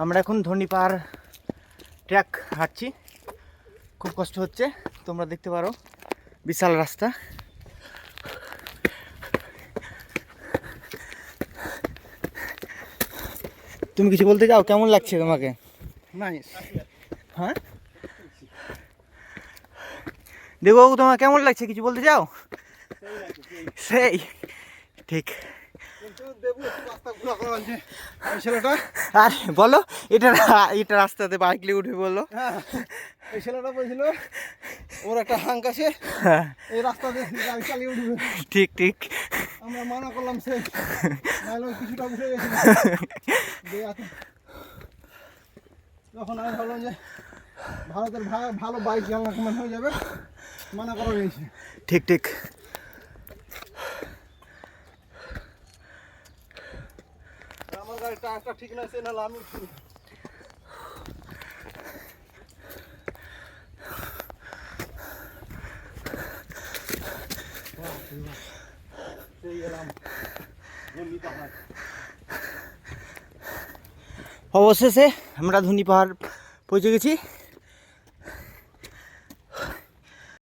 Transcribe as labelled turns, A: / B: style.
A: আমরা এখন ধরনী পাহাড় ট্র্যাক হাঁটছি, খুব কষ্ট হচ্ছে, তোমরা দেখতে পারো বিশাল রাস্তা। তুমি কিছু বলতে চাও? কেমন লাগছে তোমাকে?
B: নাইস।
A: হ্যাঁ দেববাবু, তোমার কেমন লাগছে? কিছু বলতে চাও? সেই ঠিক।
B: ছেলেটা
A: আরে বলো, এটা রাস্তাতে বাইক নিয়ে উঠবে বলো।
B: এই ছেলেটা বলছিল ওর একটা হাঙ্ক আছে, এই রাস্তা দিয়ে গাড়ি চালিয়ে উঠবে।
A: ঠিক ঠিক।
B: আমরা মানা করলাম, সে কিছুটা উঠে গেছিল। যখন আমি ভাবলাম যে ভারতের ভালো বাইক চালানো কমান হয়ে যাবে, মানা করা হয়েছে।
A: ঠিক ঠিক।
B: আমার গাড়ির টায়ারটা ঠিক না, সে নাহলে আমি
A: অবশেষে আমরা ধনী পাহাড় পৌঁছে গেছি।